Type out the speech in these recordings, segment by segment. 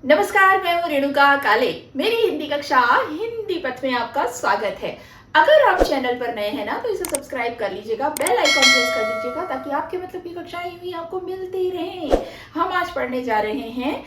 नमस्कार, मैं हूँ रेणुका काले। मेरी हिंदी कक्षा हिंदी पथ में आपका स्वागत है। अगर आप चैनल पर नए हैं ना तो इसे सब्सक्राइब कर लीजिएगा, बेल आइकॉन प्रेस कर दीजिएगा ताकि आपके मतलब की कक्षाएं यूं ही आपको मिलती रहें। हम आज पढ़ने जा रहे हैं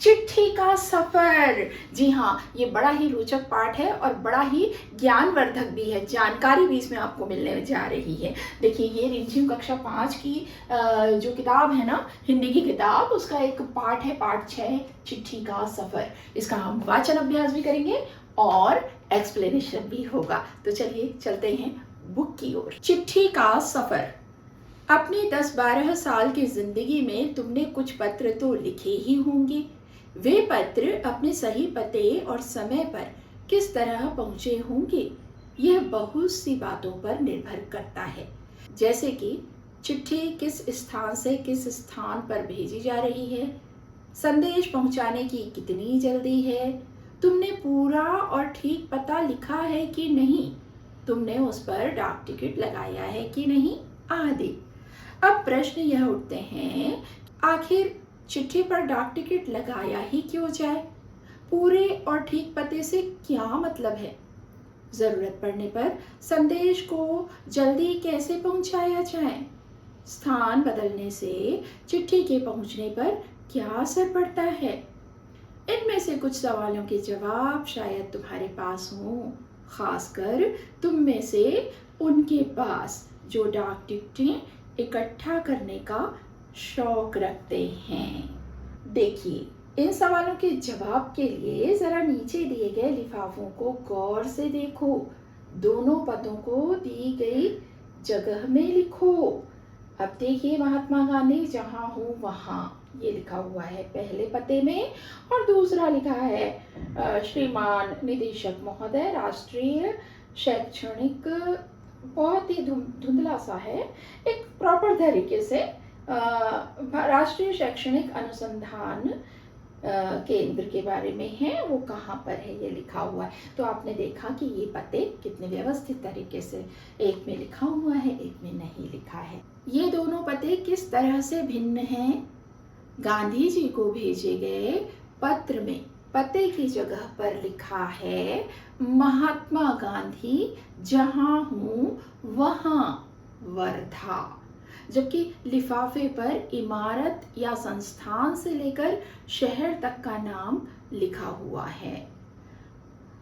चिट्ठी का सफर। जी हाँ, ये बड़ा ही रोचक पाठ है और बड़ा ही ज्ञानवर्धक भी है, जानकारी भी इसमें आपको मिलने जा रही है। देखिए, ये रिमझिम कक्षा 5 की जो किताब है ना, हिंदी की किताब, उसका एक पाठ है, पाठ 6, चिट्ठी का सफर। इसका हम वाचन अभ्यास भी करेंगे और एक्सप्लेनेशन भी होगा। तो चलिए चलते हैं बुक की ओर। चिट्ठी का सफर। अपनी 10-12 साल की जिंदगी में तुमने कुछ पत्र तो लिखे ही होंगे। वे पत्र अपने सही पते और समय पर किस तरह पहुंचे होंगे, यह बहुत सी बातों पर निर्भर करता है। जैसे कि चिट्ठी किस स्थान से किस स्थान पर भेजी जा रही है, संदेश पहुंचाने की कितनी जल्दी है, तुमने पूरा और ठीक पता लिखा है कि नहीं, तुमने उस पर डाक टिकट लगाया है कि नहीं, आदि। अब प्रश्न यह उठते हैं, आखिर चिट्ठी पर डाक टिकट लगाया ही क्यों जाए? पूरे और ठीक पते से क्या मतलब है? जरूरत पड़ने पर संदेश को जल्दी कैसे पहुंचाया जाए? स्थान बदलने से चिट्ठी के पहुंचने पर क्या असर पड़ता है? इनमें से कुछ सवालों के जवाब शायद तुम्हारे पास हो, खासकर तुम में से उनके पास जो डाक टिकटें इकट्ठा करने का शौक रखते हैं। देखिए, इन सवालों के जवाब के लिए जरा नीचे दिए गए लिफाफों को गौर से देखो। दोनों पदों को दी गई जगह में लिखो। अब देखिए, महात्मा गांधी जहां हूँ वहां, ये लिखा हुआ है पहले पते में, और दूसरा लिखा है श्रीमान निदेशक महोदय, राष्ट्रीय शैक्षणिक, बहुत ही धुंधला सा है, एक प्रॉपर तरीके से राष्ट्रीय शैक्षणिक अनुसंधान केंद्र के बारे में है, वो कहाँ पर है ये लिखा हुआ है। तो आपने देखा कि ये पते कितने व्यवस्थित तरीके से एक में लिखा हुआ है, एक में नहीं लिखा है। ये दोनों पते किस तरह से भिन्न हैं? गांधी जी को भेजे गए पत्र में पते की जगह पर लिखा है महात्मा गांधी जहां हूँ वहां, वर्धा, जबकि लिफाफे पर इमारत या संस्थान से लेकर शहर तक का नाम लिखा हुआ है।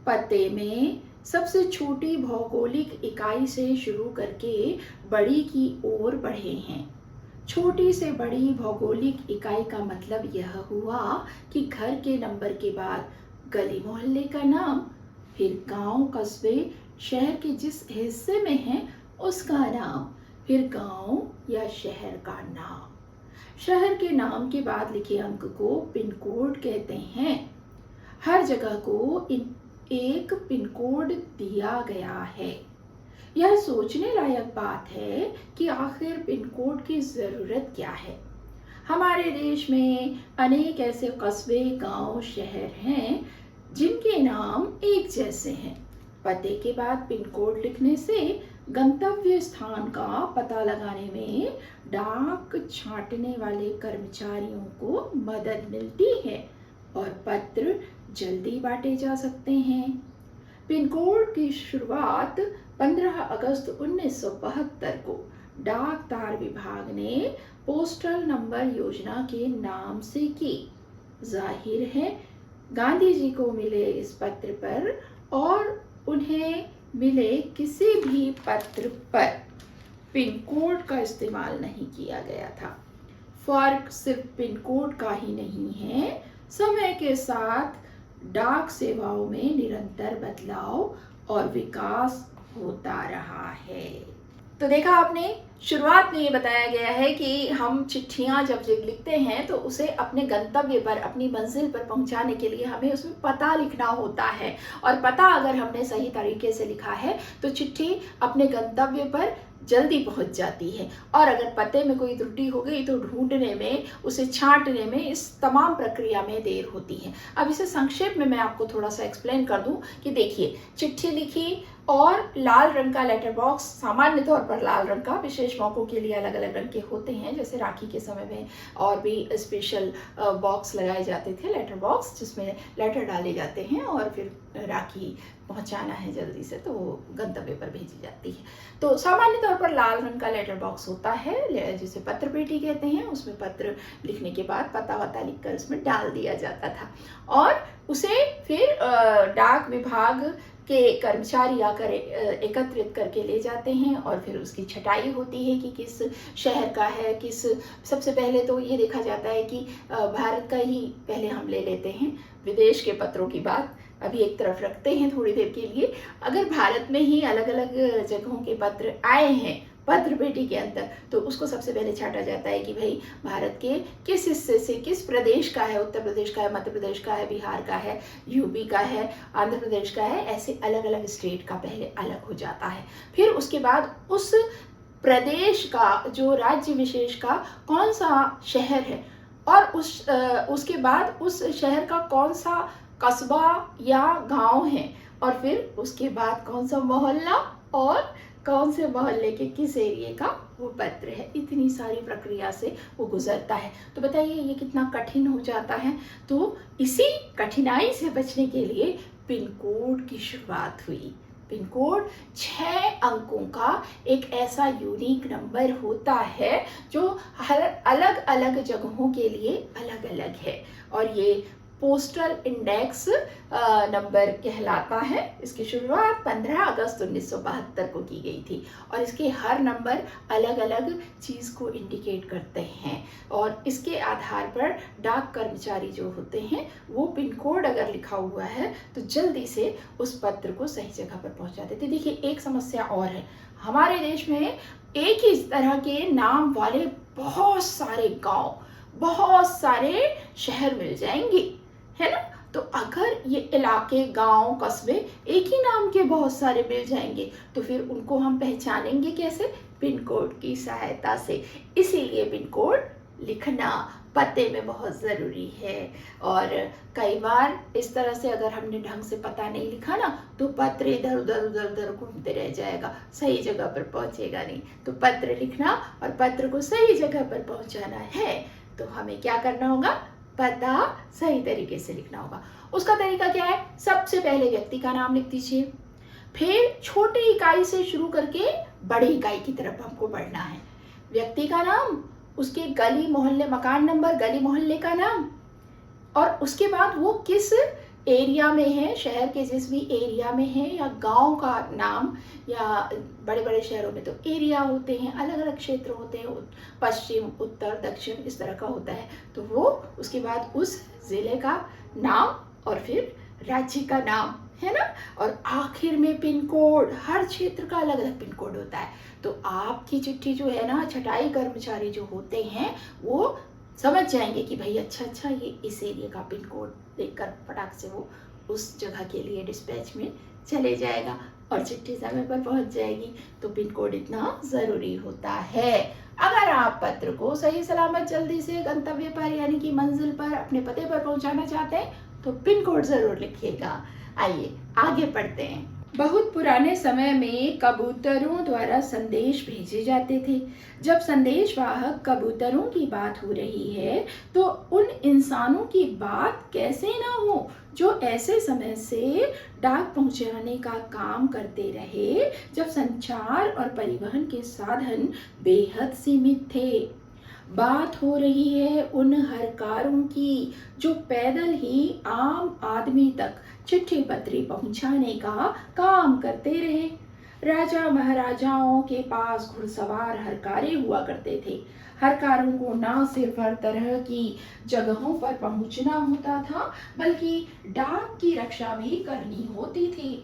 पते में सबसे छोटी भौगोलिक इकाई से शुरू करके बड़ी की ओर बढ़े हैं। छोटी से बड़ी भौगोलिक इकाई का मतलब यह हुआ कि घर के नंबर के बाद गली मोहल्ले का नाम, फिर गांव कस्बे शहर के जिस हिस्से में है उसका नाम, फिर गांव या शहर का नाम। शहर के नाम के बाद लिखे अंक को पिन कोड कहते हैं। हर जगह को एक पिन कोड दिया गया है। यह सोचने लायक बात है कि आखिर पिन कोड की जरूरत क्या है। हमारे देश में अनेक ऐसे कस्बे, गांव, शहर हैं जिनके नाम एक जैसे हैं। पते के बाद पिन कोड लिखने से गंतव्य स्थान का पता लगाने में डाक छांटने वाले कर्मचारियों को मदद मिलती है और पत्र जल्दी बांटे जा सकते हैं। पिन कोड की शुरुआत 15 अगस्त 1972 को डाक तार विभाग ने पोस्टल नंबर योजना के नाम से की। जाहिर है गांधी जी को मिले इस पत्र पर और उन्हें मिले किसी भी पत्र पर पिन कोड का इस्तेमाल नहीं किया गया था। फर्क सिर्फ पिन कोड का ही नहीं है, समय के साथ डाक सेवाओं में निरंतर बदलाव और विकास होता रहा है। तो देखा आपने, शुरुआत में ये बताया गया है कि हम चिट्ठियां जब लिखते हैं तो उसे अपने गंतव्य पर, अपनी मंजिल पर पहुंचाने के लिए हमें उसमें पता लिखना होता है। और पता अगर हमने सही तरीके से लिखा है तो चिट्ठी अपने गंतव्य पर जल्दी पहुंच जाती है। और अगर पते में कोई त्रुटि हो गई तो ढूंढने में, उसे छांटने में, इस तमाम प्रक्रिया में देर होती है। अब इसे संक्षेप में मैं आपको थोड़ा सा एक्सप्लेन कर दूं कि देखिए, चिट्ठी लिखी और लाल रंग का लेटर बॉक्स, सामान्य तौर पर लाल रंग का, विशेष मौकों के लिए अलग अलग रंग के होते हैं, जैसे राखी के समय में और भी स्पेशल बॉक्स लगाए जाते थे, लेटर बॉक्स, जिसमें लेटर डाले जाते हैं और फिर राखी पहुंचाना है जल्दी से तो वो गंतव्य पर भेजी जाती है। तो सामान्य तौर पर लाल रंग का लेटर बॉक्स होता है, जिसे पत्र पेटी कहते हैं। उसमें पत्र लिखने के बाद पता वता लिखकर उसमें डाल दिया जाता था और उसे फिर डाक विभाग के कर्मचारी आकर एकत्रित करके ले जाते हैं और फिर उसकी छटाई होती है कि किस शहर का है, किस, सबसे पहले तो ये देखा जाता है कि भारत का ही पहले हम ले लेते हैं। विदेश के पत्रों की बात अभी एक तरफ रखते हैं थोड़ी देर के लिए। अगर भारत में ही अलग अलग जगहों के पत्र आए हैं पत्र पेटी के अंदर, तो उसको सबसे पहले छांटा जाता है कि भाई भारत के किस हिस्से से, किस प्रदेश का है, उत्तर प्रदेश का है, मध्य प्रदेश का है, बिहार का है, यूपी का है, आंध्र प्रदेश का है, ऐसे अलग अलग स्टेट का पहले अलग हो जाता है। फिर उसके बाद उस प्रदेश का, जो राज्य विशेष का कौन सा शहर है और उसके बाद उस शहर का कौन सा कस्बा या गांव है और फिर उसके बाद कौन सा मोहल्ला और कौन से मोहल्ले के किस एरिया का वो पत्र है। इतनी सारी प्रक्रिया से वो गुजरता है। तो बताइए ये कितना कठिन हो जाता है। तो इसी कठिनाई से बचने के लिए पिन कोड की शुरुआत हुई। पिन कोड 6 अंकों का एक ऐसा यूनिक नंबर होता है जो हर अलग अलग जगहों के लिए अलग अलग है और ये पोस्टल इंडेक्स नंबर कहलाता है। इसकी शुरुआत 15 अगस्त 1972 को की गई थी और इसके हर नंबर अलग अलग चीज़ को इंडिकेट करते हैं और इसके आधार पर डाक कर्मचारी जो होते हैं वो पिन कोड अगर लिखा हुआ है तो जल्दी से उस पत्र को सही जगह पर पहुंचा देते। देखिए एक समस्या और है, हमारे देश में एक ही तरह के नाम वाले बहुत सारे गांव, बहुत सारे शहर मिल जाएंगे, है ना। तो अगर ये इलाके, गांव, कस्बे एक ही नाम के बहुत सारे मिल जाएंगे तो फिर उनको हम पहचानेंगे कैसे? पिन कोड की सहायता से। इसीलिए पिन कोड लिखना पते में बहुत ज़रूरी है। और कई बार इस तरह से अगर हमने ढंग से पता नहीं लिखा ना तो पत्र इधर उधर घूमते रह जाएगा, सही जगह पर पहुंचेगा नहीं। तो पत्र लिखना और पत्र को सही जगह पर पहुंचाना है तो हमें क्या करना होगा? पता सही तरीके से लिखना होगा। उसका तरीका क्या है? सबसे पहले व्यक्ति का नाम लिख दीजिए, फिर छोटी इकाई से शुरू करके बड़ी इकाई की तरफ हमको बढ़ना है। व्यक्ति का नाम, उसके गली मोहल्ले, मकान नंबर, गली मोहल्ले का नाम और उसके बाद वो किस एरिया में है, शहर के जिस भी एरिया में है, या गांव का नाम, या बड़े बड़े शहरों में तो एरिया होते हैं, अलग अलग क्षेत्र होते हैं, पश्चिम, उत्तर, दक्षिण, इस तरह का होता है। तो वो उसके बाद उस जिले का नाम और फिर राज्य का नाम, है ना। और आखिर में पिन कोड, हर क्षेत्र का अलग अलग पिन कोड होता है। तो आपकी चिट्ठी जो है ना, छटाई कर्मचारी जो होते हैं वो समझ जाएंगे कि भाई अच्छा ये इस एरिया का पिन कोड देखकर फटाक से वो उस जगह के लिए डिस्पैच में चले जाएगा और चिट्ठी समय पर पहुंच जाएगी। तो पिन कोड इतना ज़रूरी होता है। अगर आप पत्र को सही सलामत जल्दी से गंतव्य पर यानी कि मंजिल पर, अपने पते पर पहुंचाना चाहते हैं तो पिन कोड ज़रूर लिखिएगा। आइए आगे बढ़ते हैं। बहुत पुराने समय में कबूतरों द्वारा संदेश भेजे जाते थे। जब संदेश वाहक कबूतरों की बात हो रही है तो उन इंसानों की बात कैसे ना हो जो ऐसे समय से डाक पहुंचाने का काम करते रहे जब संचार और परिवहन के साधन बेहद सीमित थे। बात हो रही है उन हरकारों की जो पैदल ही आम आदमी तक चिट्ठी पत्री पहुंचाने का काम करते रहे। राजा महाराजाओं के पास घुड़सवार हरकारे हुआ करते थे। हरकारों को न सिर्फ हर तरह की जगहों पर पहुंचना होता था बल्कि डाक की रक्षा भी करनी होती थी।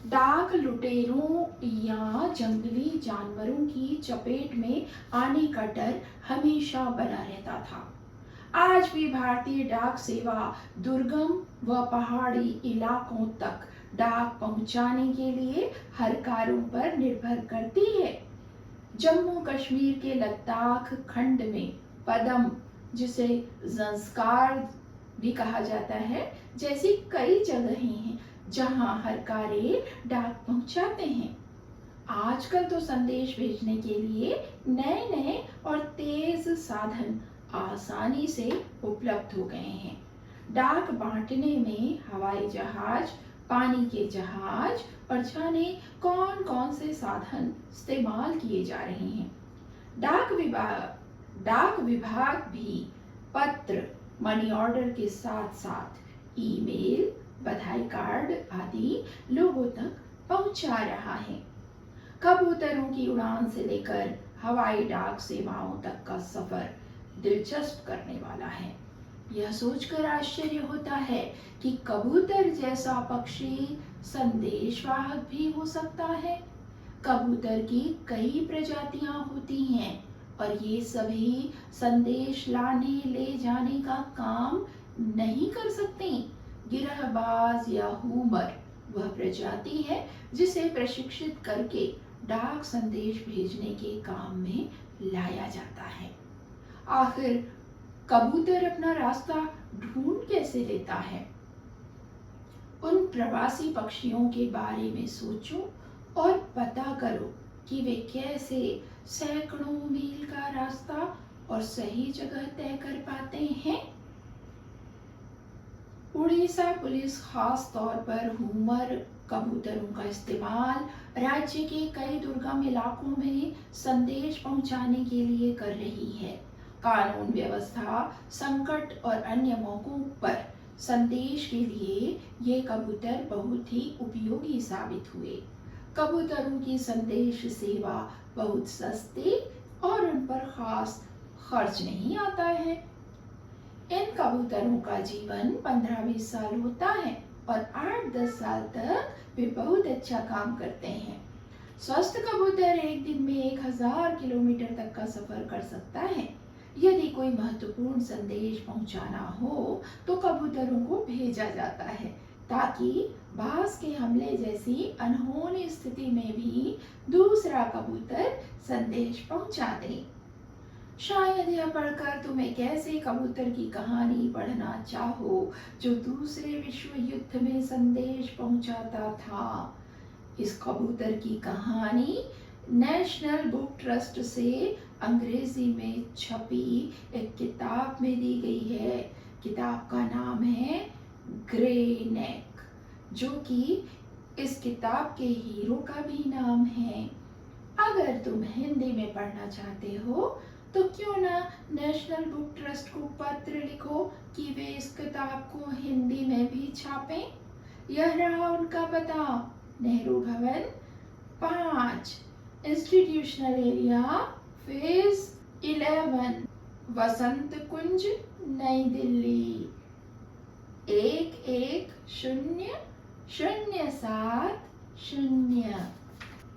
डाक लुटेरों या जंगली जानवरों की चपेट में आने का डर हमेशा बना रहता था। आज भी भारतीय डाक सेवा दुर्गम व पहाड़ी इलाकों तक डाक पहुंचाने के लिए हरकारों पर निर्भर करती है। जम्मू कश्मीर के लद्दाख खंड में पदम, जिसे ज़ंस्कार भी कहा जाता है, जैसी कई जगहें हैं जहां हरकारे डाक पहुंचाते हैं। आजकल तो संदेश भेजने के लिए नए नए और तेज साधन आसानी से उपलब्ध हो गए हैं। डाक बांटने में हवाई जहाज, पानी के जहाज और जाने कौन कौन से साधन इस्तेमाल किए जा रहे हैं। डाक विभाग भी पत्र, मनी ऑर्डर के साथ साथ ईमेल, बधाई कार्ड आदि लोगों तक पहुंचा रहा है। कबूतरों की उड़ान से लेकर हवाई डाक सेवाओं तक का सफर दिलचस्प करने वाला है। यह सोचकर आश्चर्य होता है कि कबूतर जैसा पक्षी संदेशवाहक भी हो सकता है। कबूतर की कई प्रजातियां होती हैं और ये सभी संदेश लाने ले जाने का काम नहीं कर सकती। गिरहबाज या हूमर वह प्रजाति है जिसे प्रशिक्षित करके डाक संदेश भेजने के काम में लाया जाता है। आखिर कबूतर अपना रास्ता ढूंढ कैसे लेता है? उन प्रवासी पक्षियों के बारे में सोचो और पता करो कि वे कैसे सैकड़ों मील का रास्ता और सही जगह तय कर पाते हैं। उड़ीसा पुलिस खास तौर पर हूमर कबूतरों का इस्तेमाल राज्य के कई दुर्गम इलाकों में संदेश पहुंचाने के लिए कर रही है। कानून व्यवस्था, संकट और अन्य मौकों पर संदेश के लिए ये कबूतर बहुत ही उपयोगी साबित हुए। कबूतरों की संदेश सेवा बहुत सस्ती और उन पर खास खर्च नहीं आता है। इन कबूतरों का जीवन 15-20 साल होता है और 8-10 साल तक वे बहुत अच्छा काम करते हैं। स्वस्थ कबूतर एक दिन में 1000 किलोमीटर तक का सफर कर सकता है। यदि कोई महत्वपूर्ण संदेश पहुंचाना हो तो कबूतरों को भेजा जाता है ताकि बाज के हमले जैसी अनहोनी स्थिति में भी दूसरा कबूतर संदेश पहुंचा दे। शायद यह पढ़कर तुम एक ऐसे कबूतर की कहानी पढ़ना चाहो जो दूसरे विश्व युद्ध में संदेश पहुंचाता था। इस कबूतर की कहानी नेशनल बुक ट्रस्ट से अंग्रेजी में छपी एक किताब में दी गई है। किताब का नाम है ग्रे नेक, जो कि इस किताब के हीरो का भी नाम है। अगर तुम हिंदी में पढ़ना चाहते हो तो क्यों ना नेशनल बुक ट्रस्ट को पत्र लिखो कि वे इस किताब को हिंदी में भी छापें। यह रहा उनका पता, नेहरू भवन 5, इंस्टीट्यूशनल एरिया, फेज 11, वसंत कुंज, नई दिल्ली 110070।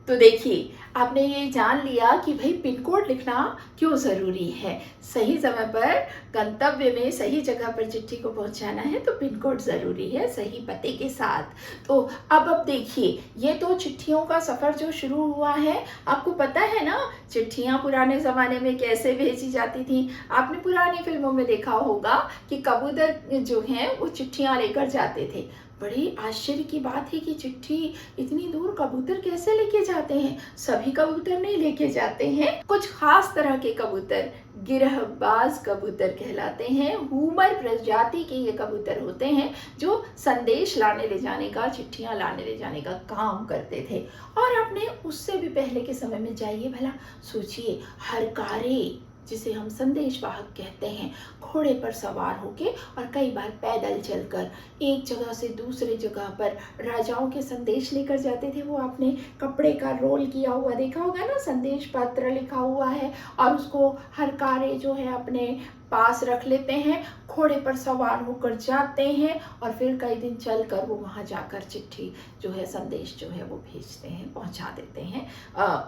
तो देखिए, आपने ये जान लिया कि भाई पिन कोड लिखना क्यों ज़रूरी है। सही समय पर गंतव्य में सही जगह पर चिट्ठी को पहुंचाना है तो पिन कोड ज़रूरी है, सही पते के साथ। तो अब देखिए, ये तो चिट्ठियों का सफ़र जो शुरू हुआ है। आपको पता है ना, चिट्ठियाँ पुराने ज़माने में कैसे भेजी जाती थी। आपने पुरानी फिल्मों में देखा होगा कि कबूतर जो हैं वो चिट्ठियाँ लेकर जाते थे। बड़ी आश्चर्य की बात है कि चिट्ठी इतनी दूर कबूतर कैसे लेके जाते हैं। सभी कबूतर नहीं लेके जाते हैं। कुछ खास तरह के कबूतर गिरहबाज कबूतर कहलाते हैं। हूमर प्रजाति के ये कबूतर होते हैं जो संदेश लाने ले जाने का, चिट्ठियां लाने ले जाने का काम करते थे। और आपने उससे भी पहले के समय में जाइए, भला सोचिए, हरकारे जिसे हम संदेश वाहक कहते हैं, घोड़े पर सवार होके और कई बार पैदल चलकर एक जगह से दूसरे जगह पर राजाओं के संदेश लेकर जाते थे। वो आपने कपड़े का रोल किया हुआ देखा होगा ना, संदेश पत्र लिखा हुआ है और उसको हरकारे जो है अपने पास रख लेते हैं, घोड़े पर सवार होकर जाते हैं और फिर कई दिन चलकर वो वहाँ जाकर चिट्ठी जो है, संदेश जो है वो भेजते हैं, पहुँचा देते हैं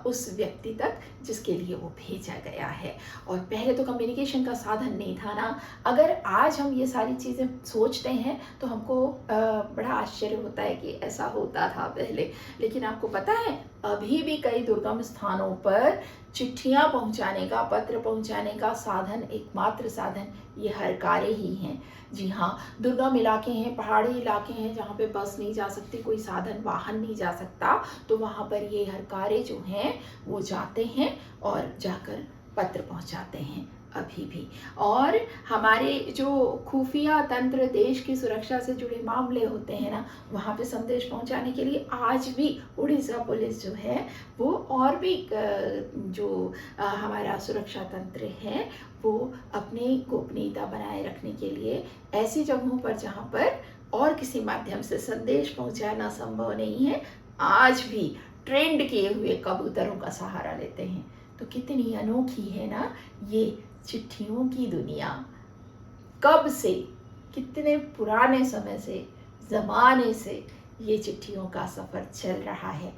उस व्यक्ति तक जिसके लिए वो भेजा गया है। और पहले तो कम्युनिकेशन का साधन नहीं था ना। अगर आज हम ये सारी चीज़ें सोचते हैं तो हमको बड़ा आश्चर्य होता है कि ऐसा होता था पहले। लेकिन आपको पता है अभी भी कई दुर्गम स्थानों पर चिट्ठियां पहुंचाने का, पत्र पहुंचाने का साधन, एकमात्र साधन ये हरकारे ही हैं। जी हाँ, दुर्गम इलाके हैं, पहाड़ी इलाके हैं जहाँ पे बस नहीं जा सकती, कोई साधन वाहन नहीं जा सकता, तो वहाँ पर ये हरकारे जो हैं वो जाते हैं और जाकर पत्र पहुंचाते हैं अभी भी। और हमारे जो खुफिया तंत्र, देश की सुरक्षा से जुड़े मामले होते हैं ना, वहाँ पे संदेश पहुँचाने के लिए आज भी उड़ीसा पुलिस जो है वो, और भी जो हमारा सुरक्षा तंत्र है वो अपनी गोपनीयता बनाए रखने के लिए ऐसी जगहों पर जहाँ पर और किसी माध्यम से संदेश पहुँचाना संभव नहीं है, आज भी ट्रेंड किए हुए कबूतरों का सहारा लेते हैं। तो कितनी अनोखी है ना ये चिट्ठियों की दुनिया। कब से, कितने पुराने समय से, ज़माने से ये चिट्ठियों का सफ़र चल रहा है,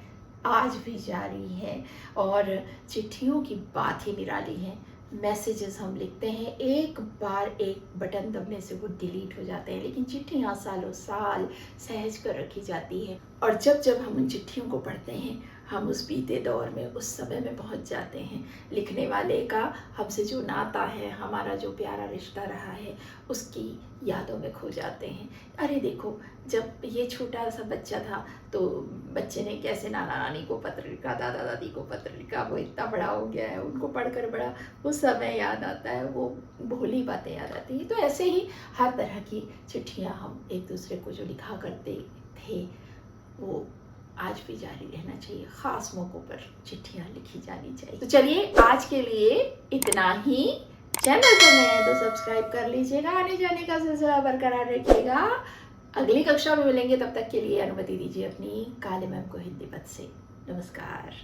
आज भी जारी है। और चिट्ठियों की बात ही निराली है। मैसेजेस हम लिखते हैं, एक बार एक बटन दबने से वो डिलीट हो जाते हैं, लेकिन चिट्ठियाँ सालों साल सहज कर रखी जाती है। और जब जब हम उन चिट्ठियों को पढ़ते हैं, हम उस बीते दौर में, उस समय में पहुंच जाते हैं। लिखने वाले का हमसे जो नाता है, हमारा जो प्यारा रिश्ता रहा है, उसकी यादों में खो जाते हैं। अरे देखो, जब ये छोटा सा बच्चा था तो बच्चे ने कैसे नाना नानी को पत्र लिखा, दादा दादी को पत्र लिखा, वो इतना बड़ा हो गया है, उनको पढ़कर बड़ा वो समय याद आता है, वो भोली बातें याद आती हैं। तो ऐसे ही हर तरह की चिट्ठियाँ हम एक दूसरे को जो लिखा करते थे वो आज भी जारी रहना चाहिए। ख़ास मौक़ों पर चिट्ठियाँ लिखी जानी चाहिए। तो चलिए, आज के लिए इतना ही। चैनल पर नए हैं तो सब्सक्राइब कर लीजिएगा, आने जाने का सिलसिला बरकरार रखिएगा। अगली कक्षा में मिलेंगे, तब तक के लिए अनुमति दीजिए अपनी काले मैम को हिंदी पद से। नमस्कार।